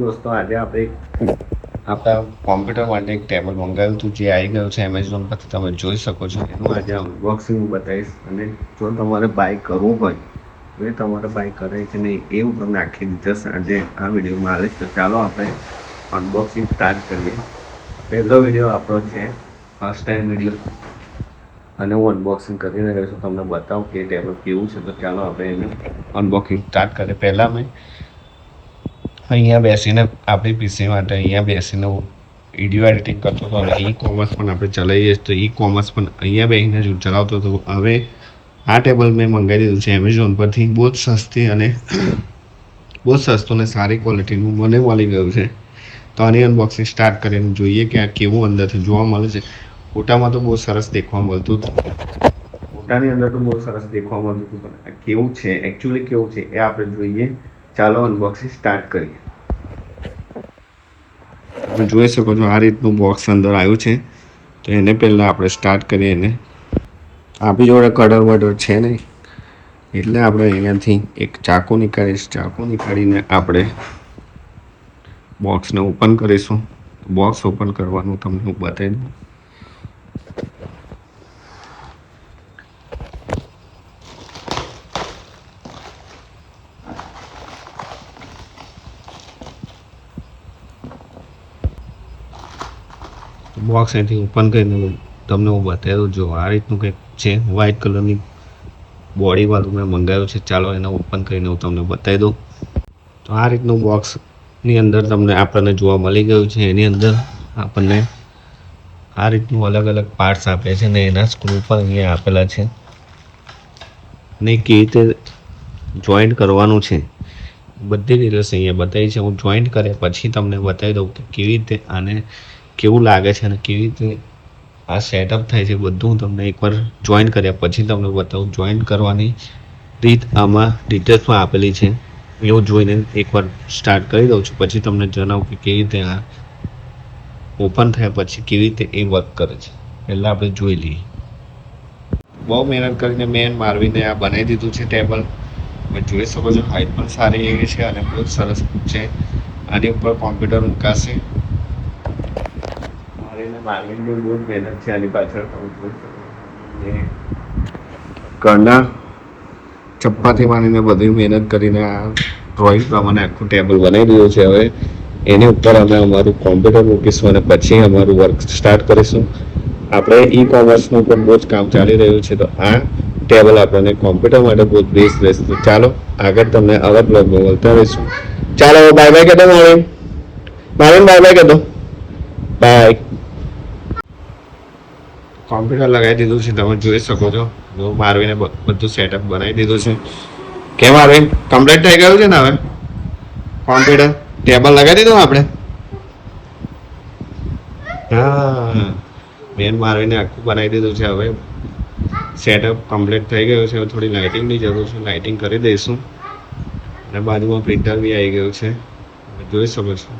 દોસ્તો આજે આપણે આપણા કોમ્પ્યુટર માટે એક ટેબલ મંગાવ્યું હતું જે આવી ગયું છે એમેઝોન પરથી તમે જોઈ શકો છો એનું આજે અનબોક્સિંગ હું બતાવીશ અને જો તમારે બાય કરવું હોય તો એ તમારે બાય કરે કે નહીં એ હું તમને આખી ડિટેલ્સ આજે આ વિડીયોમાં આવીશ. તો ચાલો આપણે અનબોક્સિંગ સ્ટાર્ટ કરીએ. પહેલો વિડીયો આપણો છે ફર્સ્ટ ટાઈમ વિડીયો અને હું અનબોક્સિંગ કરીને રહ્યો છું તમને બતાવું કે ટેબલ કેવું છે. તો ચાલો આપણે એનું અનબોક્સિંગ સ્ટાર્ટ કરીએ. પહેલાં મેં અહીંયા બેસીને આપણી પીસી માટે અહીંયા બેસીને વિડીયો એડિટિંગ કરતો હતો અને ઈ કોમર્સ પણ આપણે ચલાવીએ તો ઈ કોમર્સ પણ અહીંયા બેસીને જ ચલાવતો હતો. હવે આ ટેબલ મેં મંગાવી દીધું છે એમેઝોન પરથી. બહુ જ સસ્તી અને બહુ જ સસ્તું અને સારી ક્વોલિટીનું મને મળી ગયું છે. તો આની અનબોક્સિંગ સ્ટાર્ટ કરીને જોઈએ કે આ કેવું અંદરથી જોવા મળે છે. ફોટામાં તો બહુ સરસ દેખવા મળતું હતું, ફોટાની અંદર તો બહુ સરસ દેખવા મળતું હતું, પણ આ કેવું છે એકચ્યુઅલી કેવું છે એ આપણે જોઈએ. ચાલો અનબોક્સિંગ સ્ટાર્ટ કરીએ. તમે જોઈ શકો છો આ રીતનું બોક્સ અંદર આવ્યું છે. તો એને પહેલાં આપણે સ્ટાર્ટ કરીએ. એને આપણી જોડે કટર વટર છે નહીં એટલે આપણે અહીંયાથી એક ચાકુ નીકાળીશ. ચાકુ નીકાળીને આપણે બોક્સને ઓપન કરીશું. બોક્સ ઓપન કરવાનું તમને હું બતાવી દઉં. બોક્સ અહીંથી ઓપન કરીને તમને હું બતાવી દઉં. જો આ રીતનું કંઈક છે, વ્હાઇટ કલરની બોડીવાળું મેં મંગાવ્યું છે. ચાલો એને ઓપન કરીને હું તમને બતાવી દઉં. તો આ રીતનું બોક્સની અંદર તમને આપણને જોવા મળી ગયું છે. એની અંદર આપણને આ રીતનું અલગ અલગ પાર્ટ્સ આપે છે ને એના સ્ક્રૂ પણ અહીંયા આપેલા છે ને કેવી રીતે જોઈન્ટ કરવાનું છે બધી ડિટેલ્સ અહીંયા બતાવી છે. હું જોઈન્ટ કર્યા પછી તમને બતાવી દઉં કે કેવી રીતે આને કેવું લાગે છે અને કેવી રીતે આ સેટઅપ થાય છે. બધું હું તમને એકવાર જોઈન્ટ કર્યા પછી તમને બતાવું. જોઈન્ટ કરવાની રીત આમાં ડિટેલ્સમાં આપેલી છે. એવું જોઈને એકવાર સ્ટાર્ટ કરી દઉં છું પછી તમને જણાવું કે કેવી રીતે આ ઓપન થયા પછી કેવી રીતે એ વર્ક કરે છે. પહેલાં આપણે જોઈ લઈએ. બહુ મહેનત કરીને મેં મારવીને આ બનાવી દીધું છે ટેબલ. તમે જોઈ શકો છો હાઈટ પણ સારી એવી છે અને બહુ જ સરસ છે. આની ઉપર કોમ્પ્યુટર મૂકાશે. માર્કેટની બહુ જ મહેનત છે આની પાછળ. ઘરના ચપ્પાથી માંડીને બધી મહેનત કરીને આ ડ્રોઈંગ પ્રમાણે આખું ટેબલ બનાવી દીધું છે. હવે એની ઉપર અમે અમારું કોમ્પ્યુટર મૂકીશું અને પછી અમારું વર્ક સ્ટાર્ટ કરીશું. આપણે ઈ કોમર્સનું પણ બહુ જ કામ ચાલી રહ્યું છે. તો આ ટેબલ આપણને કોમ્પ્યુટર માટે બહુ જ બેસ્ટ રહેશે. તો ચાલો આગળ તમને આવા બ્લોગમાં મળતા રહીશું. ચાલો બાય બાય કહેતો મારીન બાય બાય કહેતો બાય. કોમ્પ્યુટર લગાવી દીધું છે તમે જોઈ શકો છો. હું મારવીને બધું સેટઅપ બનાવી દીધું છે. કેમ મારવીન કમ્પ્લીટ થઈ ગયું છે ને હવે કોમ્પ્યુટર ટેબલ લગાવી દીધું આપણે. હા મેન મારવીને આખું બનાવી દીધું છે. હવે સેટઅપ કમ્પ્લીટ થઈ ગયું છે. હવે થોડી લાઇટિંગની જરૂર છે, લાઇટિંગ કરી દઈશું અને બાજુમાં પ્રિન્ટર બી આવી ગયું છે. તમે જોઈ શકો છો.